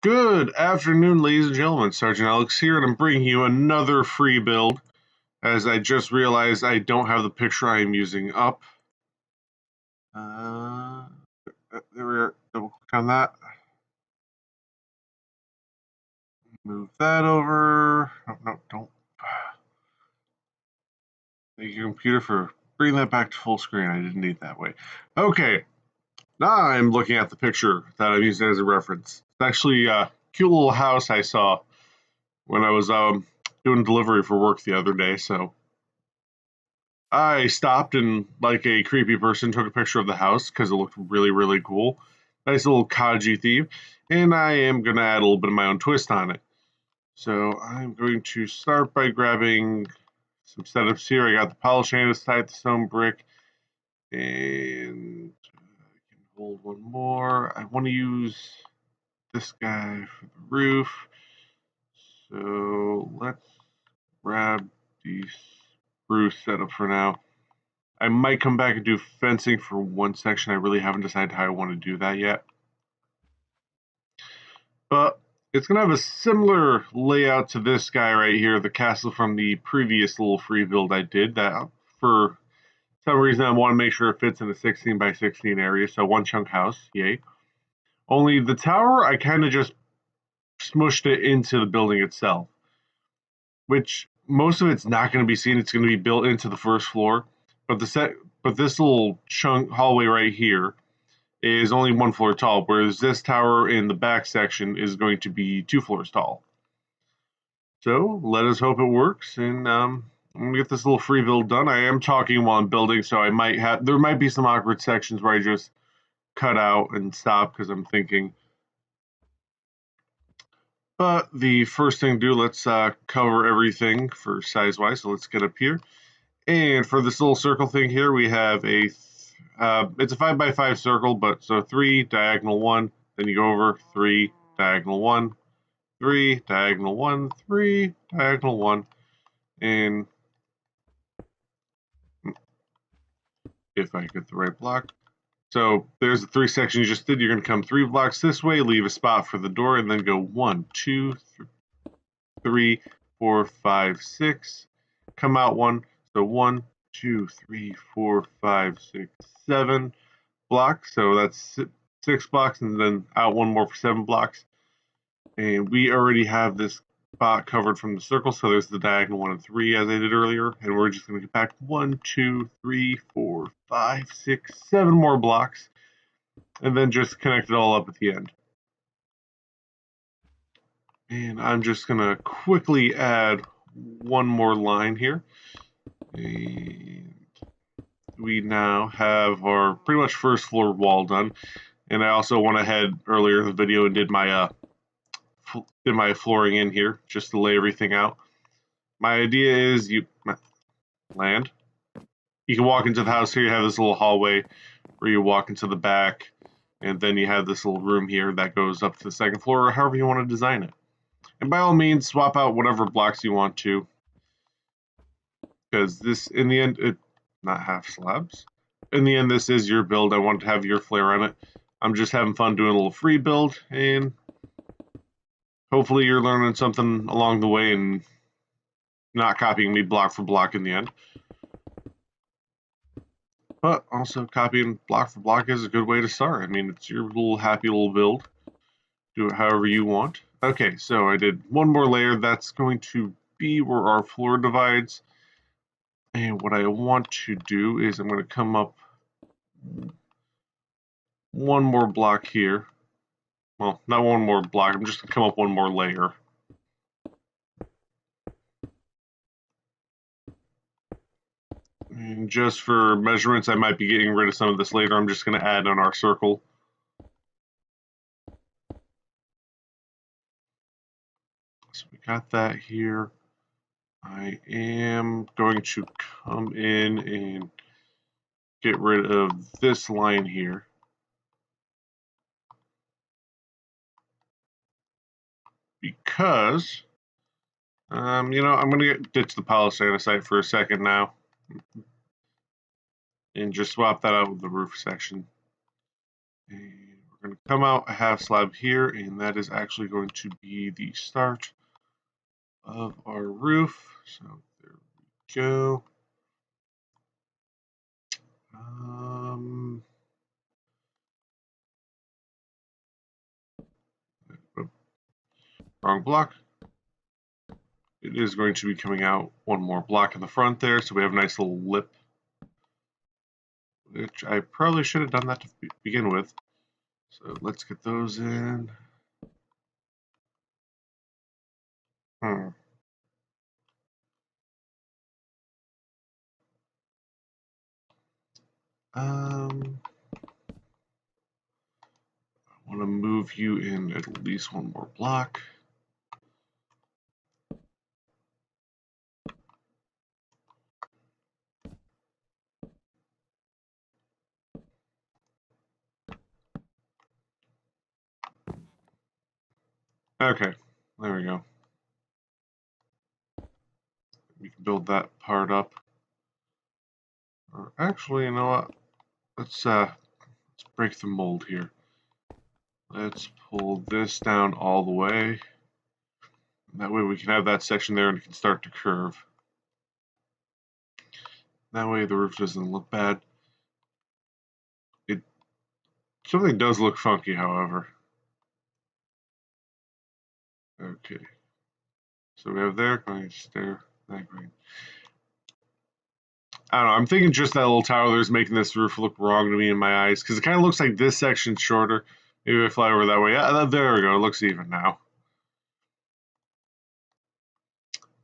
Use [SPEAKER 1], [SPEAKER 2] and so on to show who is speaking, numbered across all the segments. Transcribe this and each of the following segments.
[SPEAKER 1] Good afternoon, ladies and gentlemen. Sergeant Alex here, and I'm bringing you another free build. As I just realized I don't have the picture I am using up. There we are. Double click on that. Move that over. No, don't. Thank you, computer, for bringing that back to full screen. I didn't need that way. Okay, now I'm looking at the picture that I'm using as a reference. It's actually a cute little house I saw when I was doing delivery for work the other day. So I stopped and, like a creepy person, took a picture of the house because it looked really, really cool. Nice little cottagey theme. And I am going to add a little bit of my own twist on it. So I'm going to start by grabbing some setups here. I got the polished andesite, the stone brick, and I can hold one more. I want to use this guy for the roof. So let's grab the spruce setup for now. I might come back and do fencing for one section. I really haven't decided how I want to do that yet. But it's going to have a similar layout to this guy right here, the castle from the previous little free build I did. That for some reason I want to make sure it fits in a 16 by 16 area, so one chunk house, yay. Only the tower, I kind of just smushed it into the building itself, which most of it's not going to be seen. It's going to be built into the first floor, but this little chunk hallway right here is only 1 floor tall, whereas this tower in the back section is going to be 2 floors tall. So let us hope it works, and I'm gonna get this little free build done. I am talking while I'm building, so there might be some awkward sections where I just cut out and stop because I'm thinking. But the first thing to do, let's cover everything for size-wise. So let's get up here. And for this little circle thing here, we have it's a 5 by 5 circle, but so 3, diagonal 1, then you go over 3, diagonal 1, 3, diagonal 1, 3, diagonal 1, and if I get the right block. So there's the 3 sections you just did. You're going to come 3 blocks this way, leave a spot for the door, and then go 1, 2, 3, 4, 5, 6. Come out 1. So 1, 2, 3, 4, 5, 6, 7 blocks. So that's 6 blocks, and then out 1 more for 7 blocks. And we already have this spot covered from the circle. So there's the diagonal 1 and 3 as I did earlier. And we're just going to get back 1, 2, 3, 4, 5, 6, 7 more blocks. And then just connect it all up at the end. And I'm just going to quickly add one more line here. And we now have our pretty much first floor wall done. And I also went ahead earlier in the video and did my flooring in here just to lay everything out. My idea is you can walk into the house here. You have this little hallway where you walk into the back, and then you have this little room here that goes up to the second floor, or however you want to design it. And by all means, swap out whatever blocks you want to, because this, in the end, not half slabs. In the end, this is your build. I want to have your flair on it. I'm just having fun doing a little free build, and hopefully you're learning something along the way and not copying me block for block in the end. But also copying block for block is a good way to start. I mean, it's your little happy little build. Do it however you want. Okay, so I did one more layer. That's going to be where our floor divides. And what I want to do is I'm going to come up one more block here. Well, not one more block. I'm just going to come up one more layer. And just for measurements, I might be getting rid of some of this later. I'm just going to add on our circle. So we got that here. I am going to come in and get rid of this line here. Because, I'm going to ditch the polished andesite for a second now. And just swap that out with the roof section. And we're We're going to come out a half slab here, and that is actually going to be the start of our roof. So there we go. Wrong block. It is going to be coming out one more block in the front there, so we have a nice little lip, which I probably should have done that to begin with. So let's get those in. I want to move you in at least one more block. Okay, there we go. We can build that part up. Or actually, you know what? Let's break the mold here. Let's pull this down all the way. That way we can have that section there and it can start to curve. That way the roof doesn't look bad. Something does look funky, however. Okay. So we have there, going stair, that green. I don't know, I'm thinking just that little tower there is making this roof look wrong to me in my eyes, because it kind of looks like this section's shorter. Maybe if I fly over that way. Yeah, there we go, it looks even now.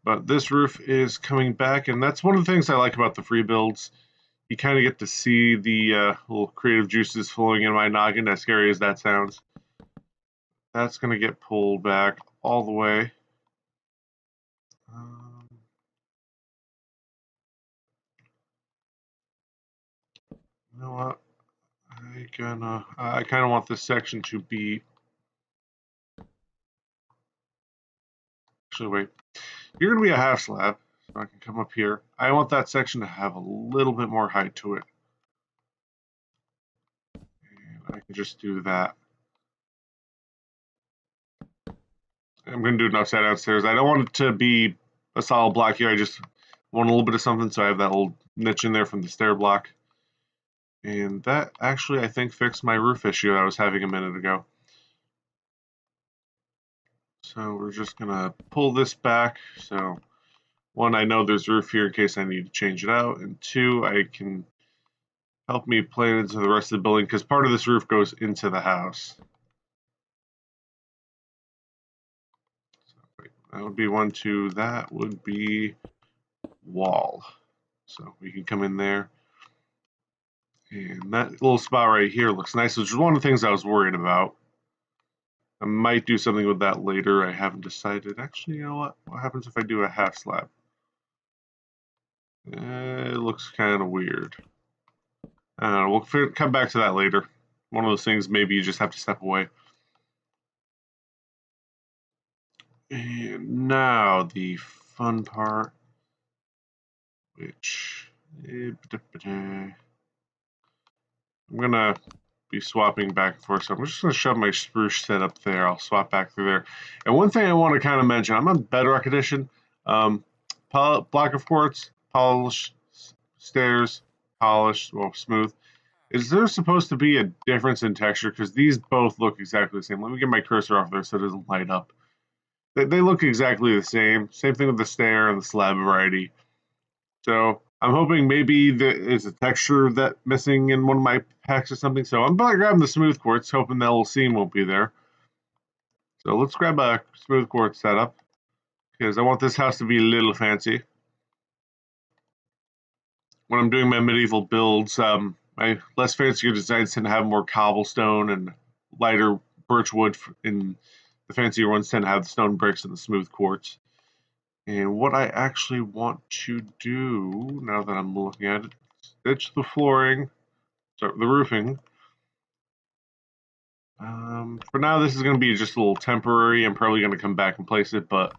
[SPEAKER 1] But this roof is coming back, and that's one of the things I like about the free builds. You kind of get to see the little creative juices flowing in my noggin, as scary as that sounds. That's going to get pulled back all the way. You know what? I kind of want this section to be. Actually, wait. You're going to be a half slab, so I can come up here. I want that section to have a little bit more height to it. And I can just do that. I'm going to do an upside down stairs. I don't want it to be a solid block here. I just want a little bit of something, so I have that little niche in there from the stair block. And that actually, I think, fixed my roof issue I was having a minute ago. So we're just going to pull this back. So one, I know there's roof here in case I need to change it out. And two, I can help me plan into the rest of the building because part of this roof goes into the house. So that would be 1, 2. That would be wall. So we can come in there. And that little spot right here looks nice, which is one of the things I was worried about. I might do something with that later. I haven't decided. Actually, you know what? What happens if I do a half slab? It looks kind of weird. I don't know. We'll come back to that later. One of those things maybe you just have to step away. And now the fun part, which I'm gonna be swapping back and forth. So I'm just gonna shove my spruce set up there. I'll swap back through there. And one thing I want to kind of mention, I'm on Bedrock Edition. Block of quartz, polished stairs, polished, well, smooth. Is there supposed to be a difference in texture? Because these both look exactly the same. Let me get my cursor off there so it doesn't light up. They look exactly the same. Same thing with the stair and the slab variety. So I'm hoping maybe there is a texture that missing in one of my packs or something. So I'm about to grab the smooth quartz, hoping that little seam won't be there. So let's grab a smooth quartz setup because I want this house to be a little fancy. When I'm doing my medieval builds, my less fancier designs tend to have more cobblestone and lighter birch wood, and the fancier ones tend to have the stone bricks and the smooth quartz. And what I actually want to do, now that I'm looking at it, stitch the flooring, start the roofing. For now, this is going to be just a little temporary. I'm probably going to come back and place it, but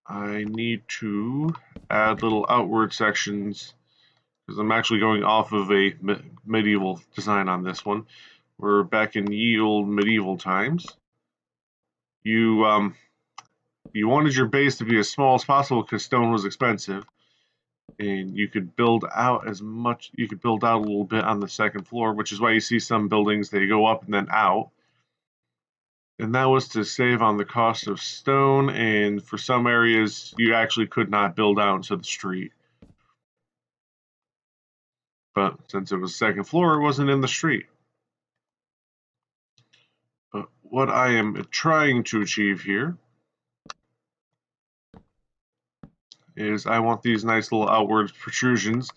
[SPEAKER 1] I need to add little outward sections because I'm actually going off of a medieval design on this one. We're back in ye old medieval times. You wanted your base to be as small as possible because stone was expensive, and you could build out as much. You could build out a little bit on the second floor, which is why you see some buildings they go up and then out. And that was to save on the cost of stone, and for some areas you actually could not build out into the street. But since it was second floor, it wasn't in the street. But what I am trying to achieve here is I want these nice little outward protrusions.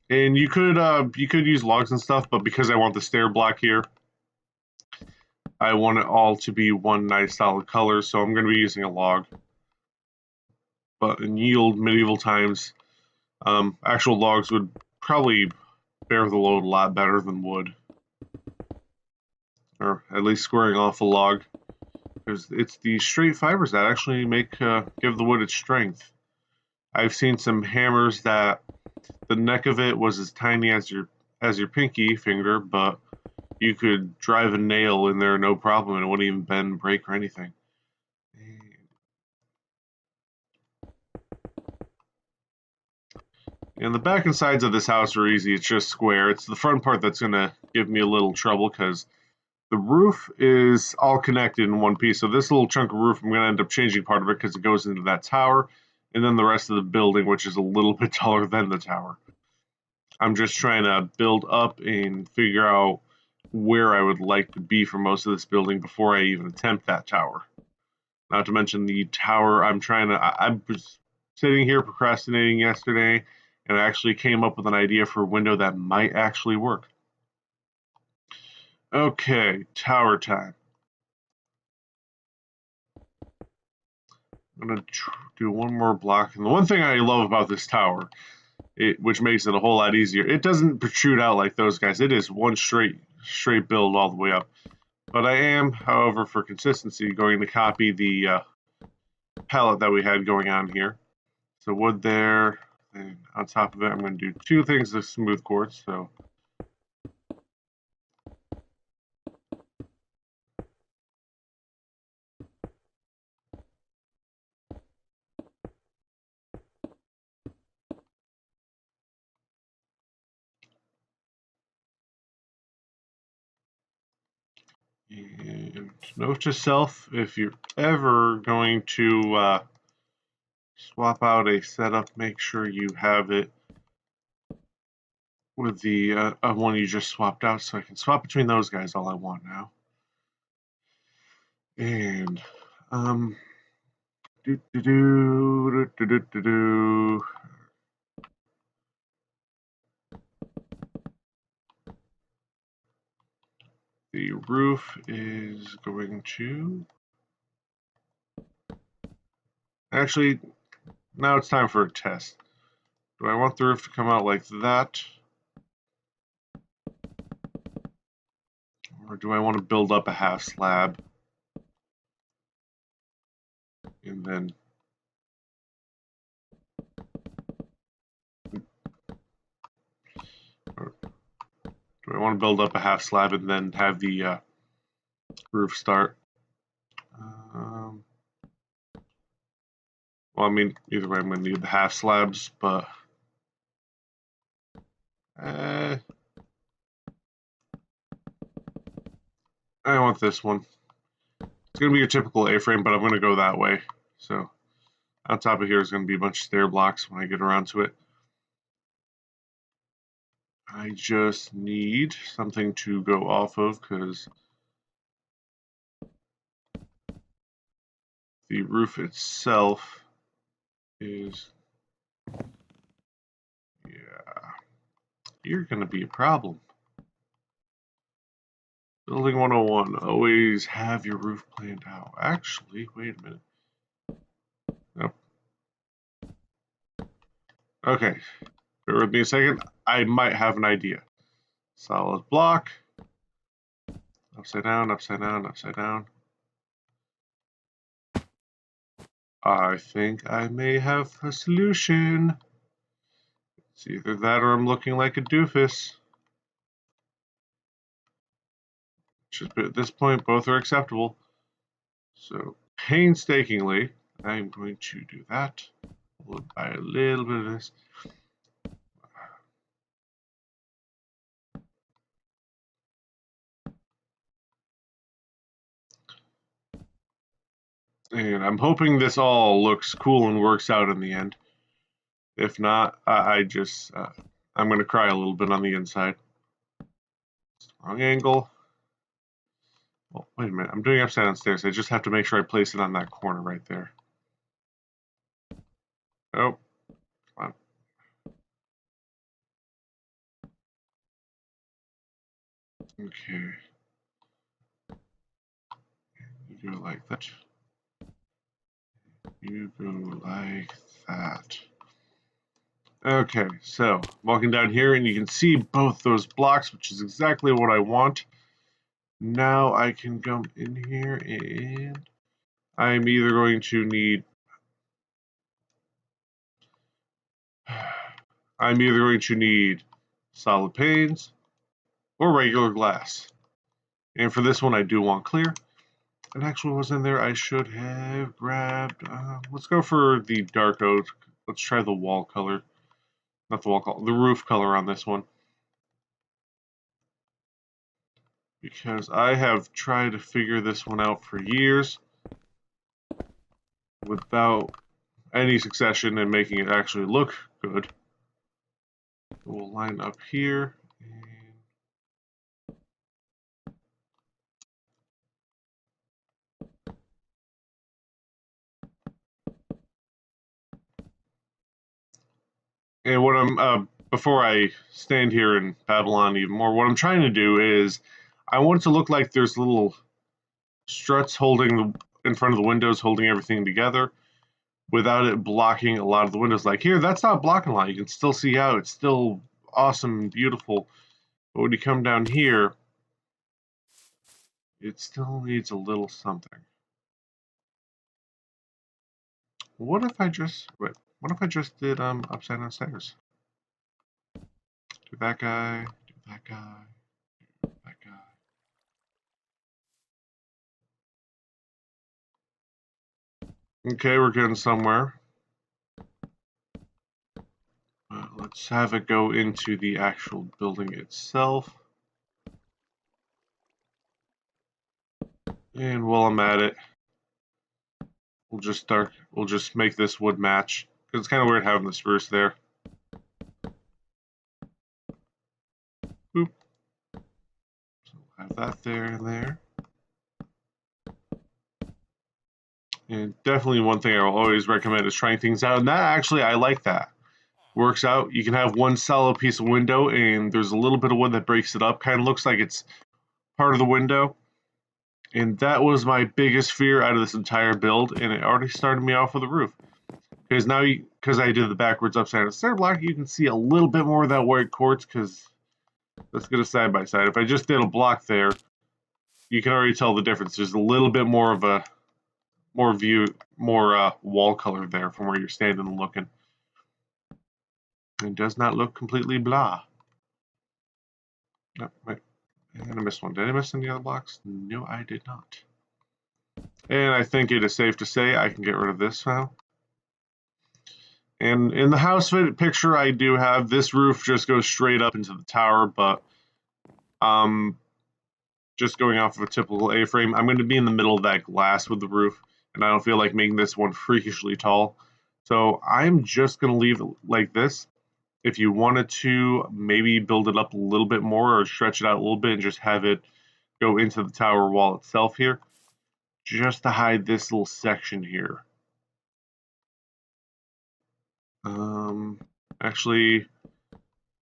[SPEAKER 1] And you could use logs and stuff, but because I want the stair block here, I want it all to be one nice solid color, so I'm going to be using a log. But in ye old medieval times, actual logs would probably bear the load a lot better than wood. Or at least squaring off a log. Because it's the straight fibers that actually give the wood its strength. I've seen some hammers that the neck of it was as tiny as your pinky finger, but you could drive a nail in there no problem and it wouldn't even bend, break, or anything. And the back and sides of this house are easy. It's just square. It's the front part that's going to give me a little trouble because the roof is all connected in one piece. So this little chunk of roof, I'm going to end up changing part of it because it goes into that tower, and then the rest of the building, which is a little bit taller than the tower. I'm just trying to build up and figure out where I would like to be for most of this building before I even attempt that tower. Not to mention the tower, I was sitting here procrastinating yesterday, and I actually came up with an idea for a window that might actually work. Okay, tower time. I'm going to do one more block. And the one thing I love about this tower, which makes it a whole lot easier, it doesn't protrude out like those guys. It is one straight build all the way up. But I am, however, for consistency, going to copy the palette that we had going on here. So wood there, and on top of it, I'm going to do two things of smooth quartz. So and note to self, if you're ever going to swap out a setup, make sure you have it with the one you just swapped out, so I can swap between those guys all I want now. And the roof is going to actually, now it's time for a test. Do I want the roof to come out like that? Or do I want to build up a half slab? And then do I want to build up a half slab and then have the roof start? Well, I mean, either way, I'm going to need the half slabs, but I want this one. It's going to be your typical A-frame, but I'm going to go that way. So on top of here is going to be a bunch of stair blocks when I get around to it. I just need something to go off of because the roof itself is, yeah, you're going to be a problem. Building 101, always have your roof planned out. Actually, wait a minute. Nope. Okay, bear with me a second. I might have an idea. Solid block. Upside down, upside down, upside down. I think I may have a solution. It's either that or I'm looking like a doofus. Just at this point, both are acceptable. So painstakingly, I'm going to do that, followed by a little bit of this. And I'm hoping this all looks cool and works out in the end. If not, I'm going to cry a little bit on the inside. Wrong angle. Oh, wait a minute. I'm doing upside down stairs. I just have to make sure I place it on that corner right there. Oh, come on. Okay. You go like that. You go like that. Okay, so walking down here, and you can see both those blocks, which is exactly what I want. Now I can go in here, and I'm either going to need solid panes or regular glass. And for this one, I do want clear. And actually, was in there. I should have grabbed. Let's go for the dark oak. Let's try the wall color, not the wall color, the roof color on this one. Because I have tried to figure this one out for years without any succession and making it actually look good. We'll line up here. And what I'm before I stand here and babble on even more, what I'm trying to do is I want it to look like there's little struts holding in front of the windows, holding everything together, without it blocking a lot of the windows. Like here, that's not blocking a lot. You can still see out. It's still awesome and beautiful. But when you come down here, it still needs a little something. What if I just did upside down stairs? Do that guy, do that guy, do that guy. Okay, we're getting somewhere. Let's have it go into the actual building itself. And while I'm at it, we'll just make this wood match. Because it's kind of weird having the spruce there. Boop. So we'll have that there and there. And definitely one thing I will always recommend is trying things out. And that actually, I like that. Works out. You can have one solid piece of window and there's a little bit of wood that breaks it up. Kind of looks like it's part of the window. And that was my biggest fear out of this entire build. And it already started me off with the roof. Because now, because I did the backwards upside down stair block, you can see a little bit more of that white quartz. Because let's get a side by side. If I just did a block there, you can already tell the difference. There's a little bit more of a wall color there from where you're standing and looking. It does not look completely blah. No, wait. And I missed one. Did I miss any other blocks? No, I did not. And I think it is safe to say I can get rid of this now. And in the house picture I do have, this roof just goes straight up into the tower, but just going off of a typical A-frame, I'm going to be in the middle of that glass with the roof, and I don't feel like making this one freakishly tall. So I'm just going to leave it like this. If you wanted to maybe build it up a little bit more or stretch it out a little bit and just have it go into the tower wall itself here, just to hide this little section here. Actually,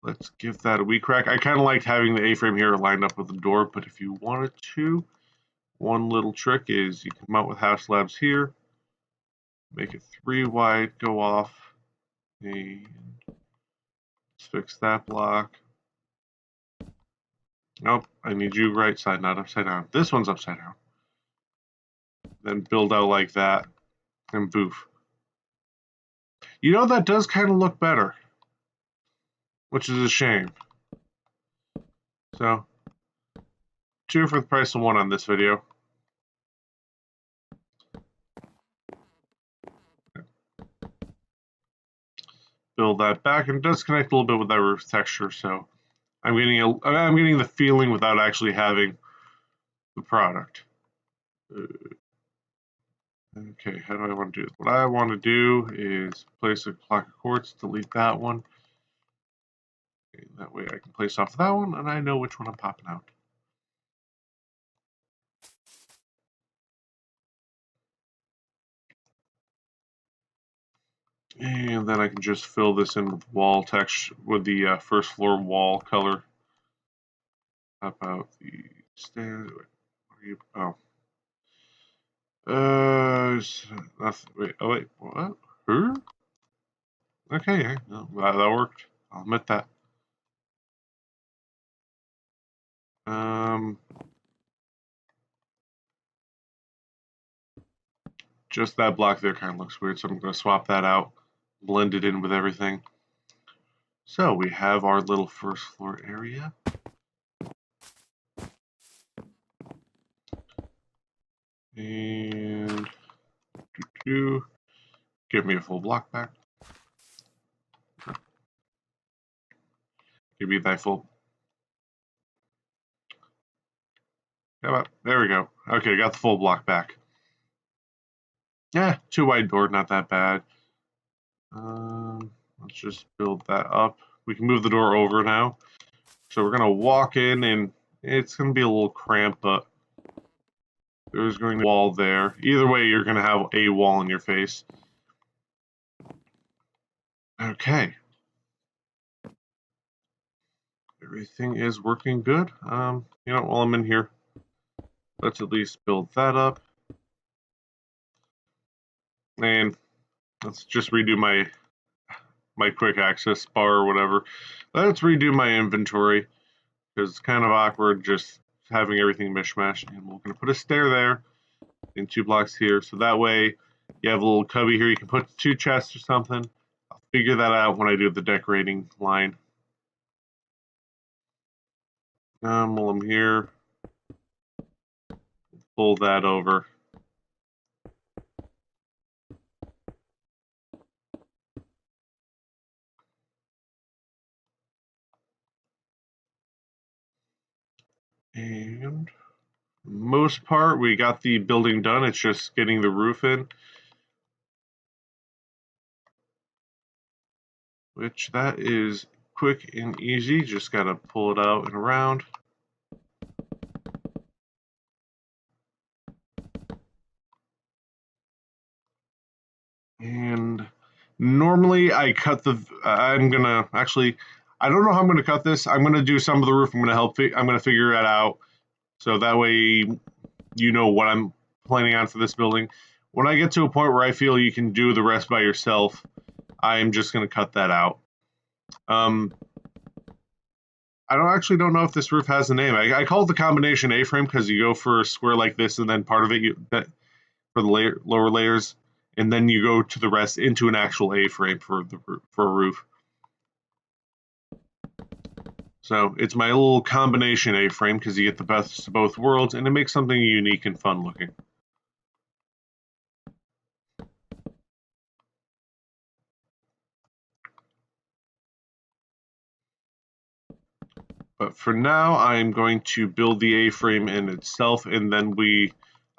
[SPEAKER 1] let's give that a wee crack. I kind of liked having the A-frame here lined up with the door, but if you wanted to, one little trick is you come out with half slabs here, make it 3 wide, go off, and fix that block. Nope, I need you right side, not upside down. This one's upside down. Then build out like that. And boof. You know, that does kind of look better, which is a shame. So, 2 for the price of 1 on this video. Build that back, and it does connect a little bit with that roof texture, so I'm getting the feeling without actually having the product. Okay, how do I want to do this? What I want to do is place a block of quartz, delete that one. Okay, that way I can place off that one, and I know which one I'm popping out. And then I can just fill this in with wall texture, with the first floor wall color. How about the stairs? What are you? Oh. Nothing. Wait. Oh wait. What? Her? Okay. Yeah, no, that worked. I'll admit that. Um. Just that block there kind of looks weird, so I'm going to swap that out, blend it in with everything. So we have our little first floor area. And give me a full block back. Give me that full. How about, there we go. Okay, got the full block back. Yeah, 2 wide door, not that bad. Let's just build that up. We can move the door over now. So we're gonna walk in, and it's gonna be a little cramped, but there's going to be a wall there. Either way, you're gonna have a wall in your face. Okay. Everything is working good. You know, while I'm in here, let's at least build that up. And let's just redo my quick access bar or whatever. Let's redo my inventory, because it's kind of awkward just having everything mishmash. And we're going to put a stair there and 2 blocks here, so that way you have a little cubby here. You can put 2 chests or something. I'll figure that out when I do the decorating line. While I'm here, pull that over. And for the most part, we got the building done. It's just getting the roof in, which that is quick and easy. Just got to pull it out and around. And normally I cut I'm gonna actually, I don't know how I'm gonna cut this. I'm gonna do some of the roof. I'm gonna figure that out, so that way you know what I'm planning on for this building. When I get to a point where I feel you can do the rest by yourself, I'm just gonna cut that out. I don't know if this roof has a name. I call it the combination A-frame because you go for a square like this, and then part of it for the lower layers, and then you go to the rest into an actual A-frame for a roof. So it's my little combination A-frame because you get the best of both worlds, and it makes something unique and fun looking. But for now, I'm going to build the A-frame in itself, and then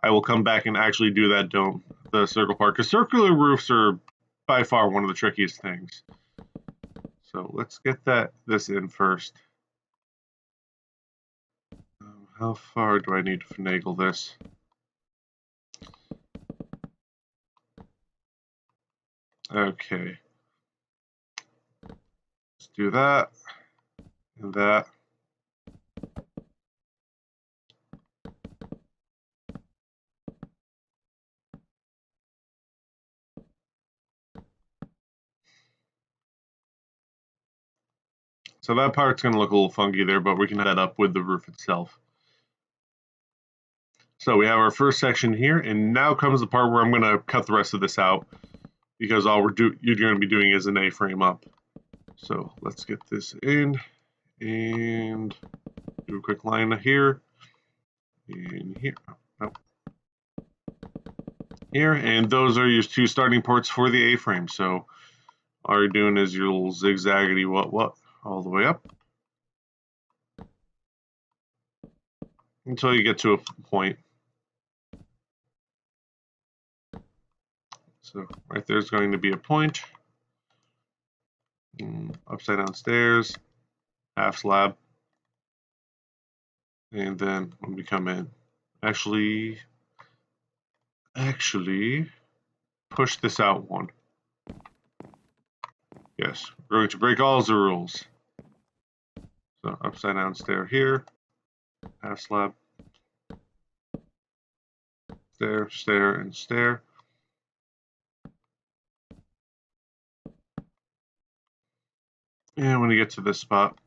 [SPEAKER 1] I will come back and actually do that dome, the circle part, because circular roofs are by far one of the trickiest things. So let's get this in first. How far do I need to finagle this? Okay. Let's do that and that. So that part's going to look a little funky there, but we can head up with the roof itself. So we have our first section here, and now comes the part where I'm going to cut the rest of this out because all you're going to be doing is an A-frame up. So let's get this in and do a quick line here and here. Oh, here, and those are your two starting ports for the A-frame. So all you're doing is your little zigzaggedy what all the way up until you get to a point. So right there's going to be a point. Upside down stairs, half slab, and then when we come in, actually push this out one. Yes, we're going to break all the rules. So upside down stair here, half slab, stair, stair, and stair. And when you get to this spot,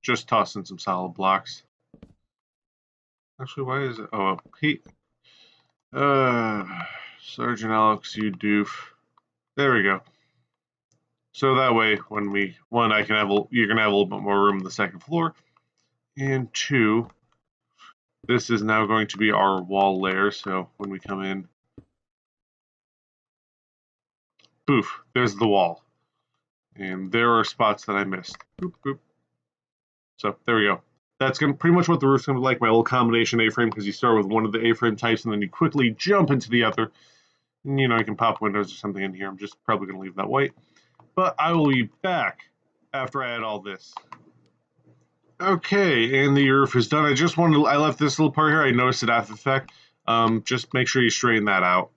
[SPEAKER 1] just toss in some solid blocks. Actually, why is it? Oh, Pete. Sergeant Alex, you doof. There we go. So that way, when I can have you're gonna have a little bit more room on the second floor, and two, this is now going to be our wall layer. So when we come in, poof, there's the wall, and there are spots that I missed. Boop, boop. So there we go. That's gonna pretty much what the roof's gonna be like. My little combination A-frame, because you start with one of the A-frame types, and then you quickly jump into the other. And, you know, you can pop windows or something in here. I'm just probably gonna leave that white. But I will be back after I add all this. Okay, and the roof is done. I left this little part here. I noticed it after the fact. Just make sure you straighten that out,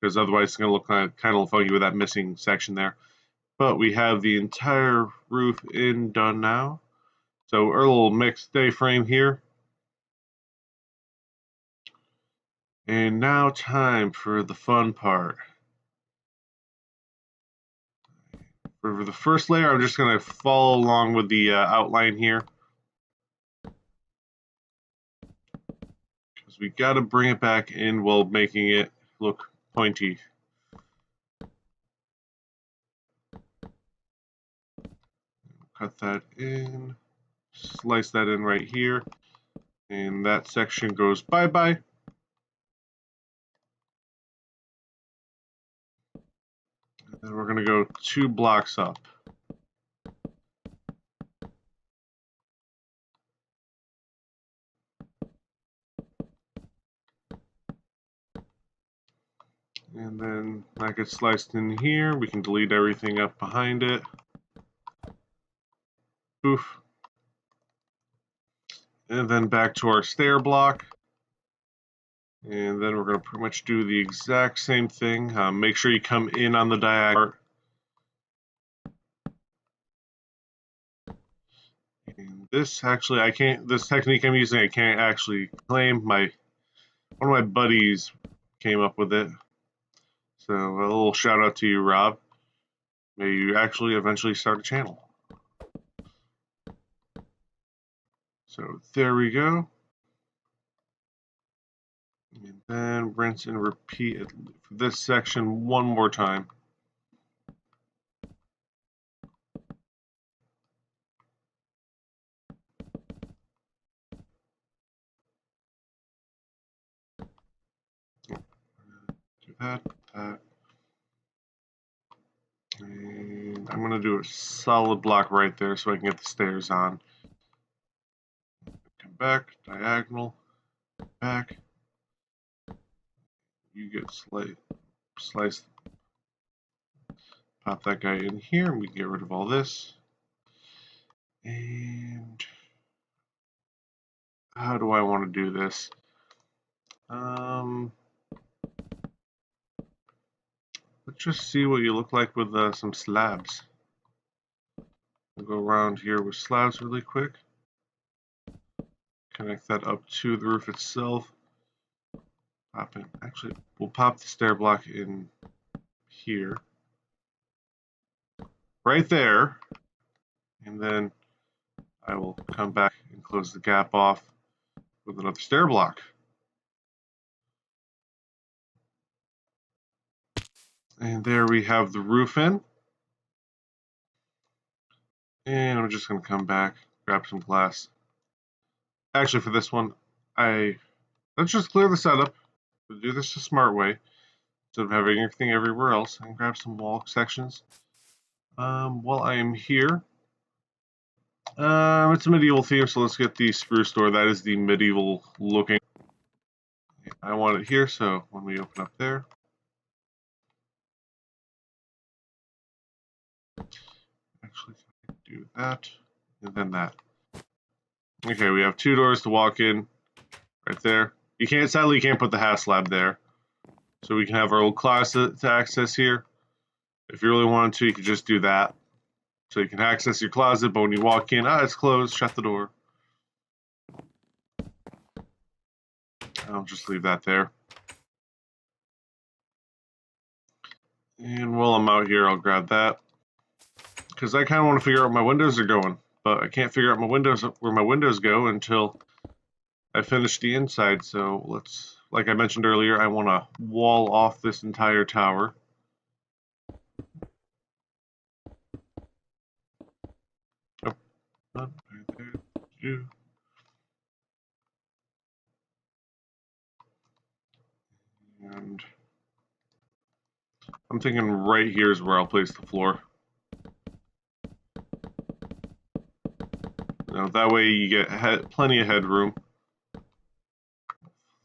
[SPEAKER 1] because otherwise it's going to look kind of funky with that missing section there. But we have the entire roof done now. So our little mixed A-frame here. And now time for the fun part. For the first layer, I'm just going to follow along with the outline here. Because we got to bring it back in while making it look pointy. Cut that in, slice that in right here, and that section goes bye-bye. And then we're going to go 2 blocks up. And then that gets sliced in here. We can delete everything up behind it. Poof. And then back to our stair block. And then we're going to pretty much do the exact same thing. Make sure you come in on the diagonal. And this actually, this technique I'm using, I can't actually claim. One of my buddies came up with it. So a little shout out to you, Rob. May you actually eventually start a channel. So there we go. And then rinse and repeat it for this section one more time. Do that. And I'm going to do a solid block right there so I can get the stairs on. Come back, diagonal, back. You get sliced. Pop that guy in here, and we can get rid of all this. And how do I want to do this? Let's just see what you look like with some slabs. We'll go around here with slabs really quick. Connect that up to the roof itself. Pop in. Actually, we'll pop the stair block in here. Right there. And then I will come back and close the gap off. with another stair block. And there we have the roof in. And I'm just going to come back, grab some glass. Actually, for this one, let's just clear the setup. We'll do this the smart way, instead of having everything everywhere else, and grab some wall sections. While I am here, it's a medieval theme, so let's get the spruce door. That is the medieval looking. I want it here, so when we open up there, actually do that, and then that. Okay, we have 2 doors to walk in, right there. Sadly, you can't put the half slab there. So we can have our old closet to access here. If you really wanted to, you could just do that. So you can access your closet, but when you walk in, it's closed, shut the door. I'll just leave that there. And while I'm out here, I'll grab that. Because I kind of want to figure out where my windows are going. But I can't figure out where my windows go until I finish the inside. So let's, like I mentioned earlier, I want to wall off this entire tower. Oh, right there. And I'm thinking right here is where I'll place the floor. Now, that way you get plenty of headroom.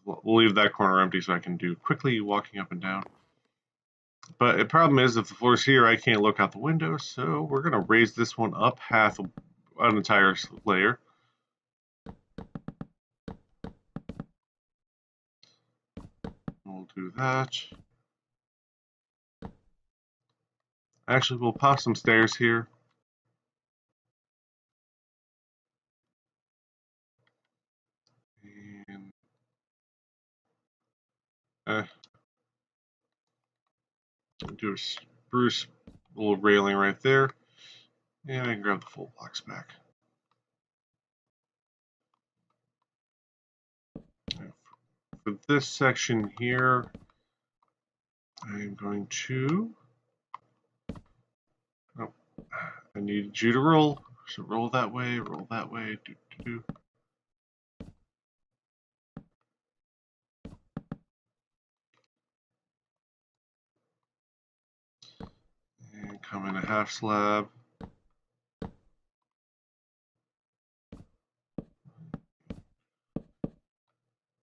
[SPEAKER 1] We'll leave that corner empty so I can do quickly walking up and down. But the problem is, if the floor's here, I can't look out the window, so we're going to raise this one up half an entire layer. We'll do that. Actually, we'll pop some stairs here. And do a spruce little railing right there. And I can grab the full blocks back. For this section here, I'm going to... Oh, I need you to roll. So roll that way, do, do, do. And come in a half slab.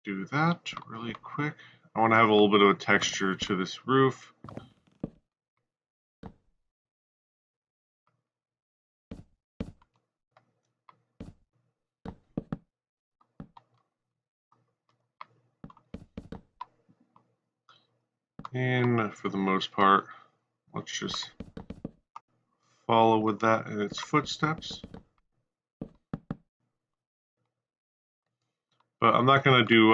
[SPEAKER 1] Do that really quick. I want to have a little bit of a texture to this roof. And for the most part, let's just follow with that in its footsteps. But I'm not going to do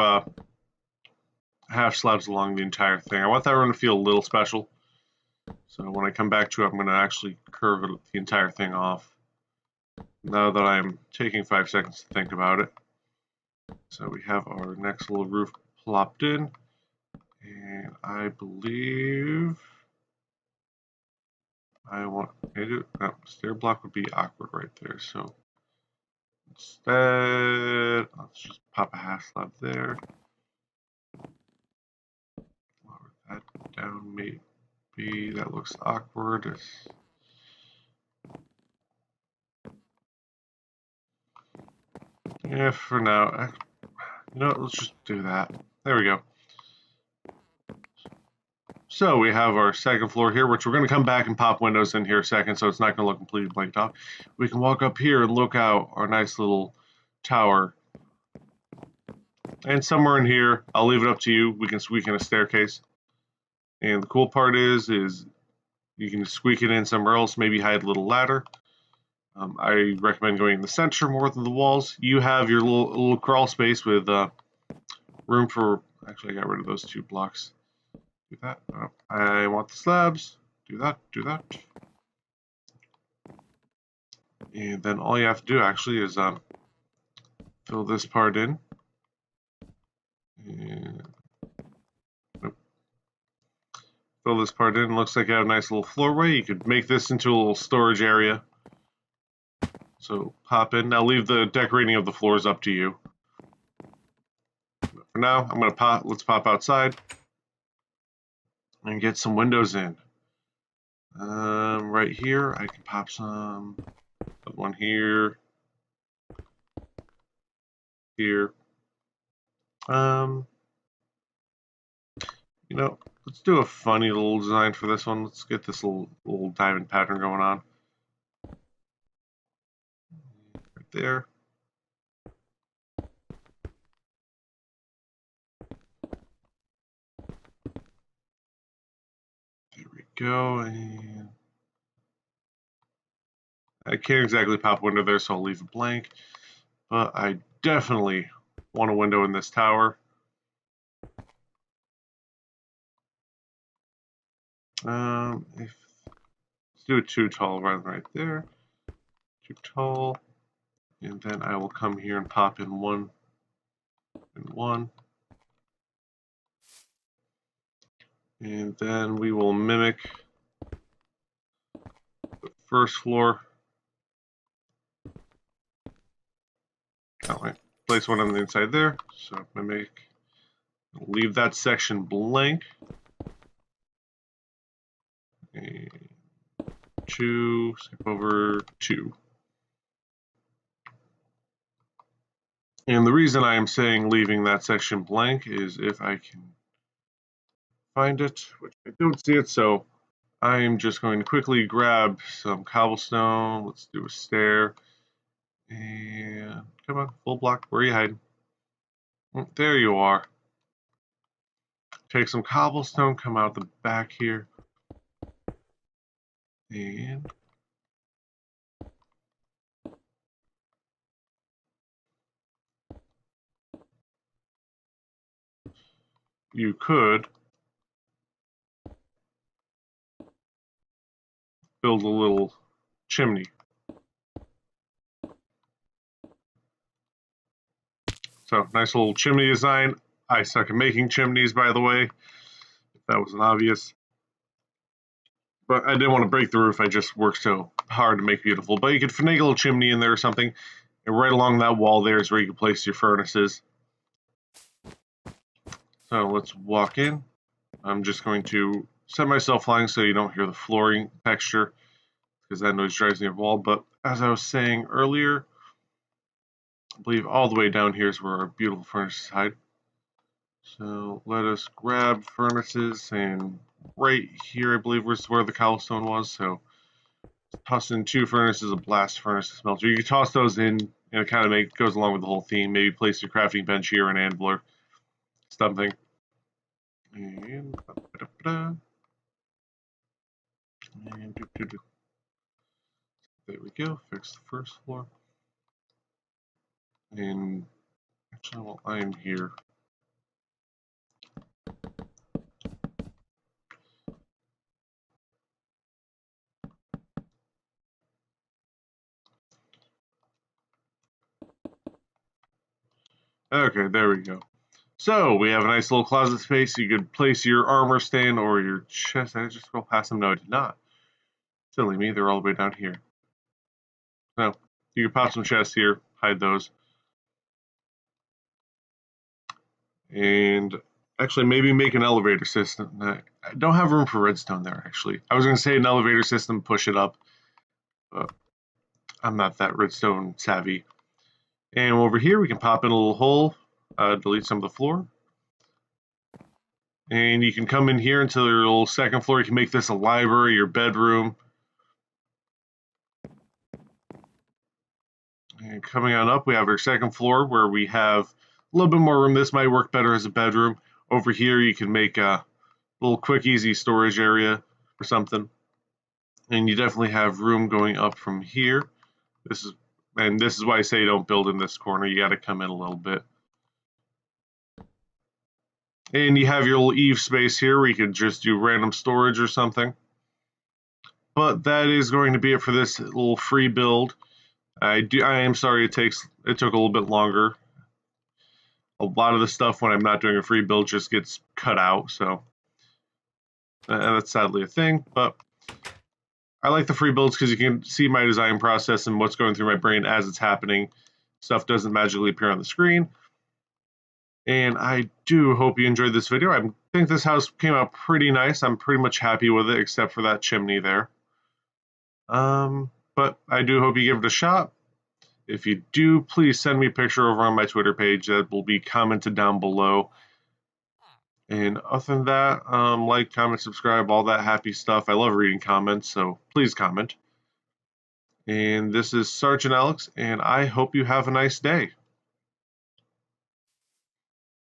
[SPEAKER 1] half slabs along the entire thing. I want that room to feel a little special. So when I come back to it, I'm going to actually curve the entire thing off. Now that I'm taking 5 seconds to think about it. So we have our next little roof plopped in. And I believe I want to no, stair block would be awkward right there. So instead, let's just pop a half slab there. Lower that down, maybe that looks awkward. Yeah, for now, you know what, let's just do that. There we go. So we have our second floor here, which we're going to come back and pop windows in here a second, so it's not going to look completely blanked off. We can walk up here and look out our nice little tower. And somewhere in here, I'll leave it up to you. We can squeak in a staircase. And the cool part is you can squeak it in somewhere else, maybe hide a little ladder. I recommend going in the center more than the walls. You have your little crawl space with room for... Actually, I got rid of those 2 blocks. Do that. Oh, I want the slabs. Do that. Do that. And then all you have to do actually is fill this part in. And fill this part in. Looks like I have a nice little floorway. You could make this into a little storage area. So pop in. Now leave the decorating of the floors up to you. But for now, I'm gonna pop. Let's pop outside and get some windows in. Right here, I can pop some. One here. Here. You know, let's do a funny little design for this one. Let's get this little diamond pattern going on. Right there. There we go. And I can't exactly pop a window there, so I'll leave it blank. But I definitely want a window in this tower. Let's do it too tall rather than right there. Too tall. And then I will come here and pop in one and one. And then we will mimic the first floor. Oh, place one on the inside there. So mimic. Leave that section blank. And two, skip over two. And the reason I am saying leaving that section blank is if I can find it, which I don't see it, so I'm just going to quickly grab some cobblestone. Let's do a stair. And come on, full block, where are you hiding? There you are. Take some cobblestone, come out the back here. And you could build a little chimney. So, nice little chimney design. I suck at making chimneys, by the way, if that wasn't obvious. But I didn't want to break the roof. I just worked so hard to make beautiful. But you could finagle a chimney in there or something. And right along that wall there is where you can place your furnaces. So let's walk in. I'm just going to set myself flying so you don't hear the flooring texture, because that noise drives me up the wall. But as I was saying earlier, I believe all the way down here is where our beautiful furnaces hide. So let us grab furnaces, and right here I believe was where the cobblestone was. So toss in two furnaces, a blast furnace, a smelter. You can toss those in, and it kind of goes along with the whole theme. Maybe place your crafting bench here, an anvil or something. And, there we go. Fix the first floor. And actually, while I'm here, okay, there we go. So we have a nice little closet space. You could place your armor stand or your chest. Did I just scroll past them? No, I did not. Silly me, they're all the way down here. So you can pop some chests here, hide those. And actually, maybe make an elevator system. I don't have room for redstone there, actually. I was going to say an elevator system, push it up, but I'm not that redstone savvy. And over here, we can pop in a little hole, delete some of the floor. And you can come in here into your little second floor. You can make this a library, your bedroom. And coming on up, we have our second floor where we have a little bit more room. This might work better as a bedroom. Over here, you can make a little quick, easy storage area or something. And you definitely have room going up from here. This is why I say don't build in this corner. You got to come in a little bit. And you have your little eave space here where you can just do random storage or something. But that is going to be it for this little free build. I am sorry it took a little bit longer. a lot of the stuff when I'm not doing a free build just gets cut out, so that's sadly a thing. But I like the free builds because you can see my design process and what's going through my brain as it's happening. Stuff doesn't magically appear on the screen. And I do hope you enjoyed this video. I think this house came out pretty nice. I'm pretty much happy with it, except for that chimney there. But I do hope you give it a shot. If you do, please send me a picture over on my Twitter page that will be commented down below. And other than that, like, comment, subscribe, all that happy stuff. I love reading comments, so please comment. And this is Sergeant Alex, and I hope you have a nice day.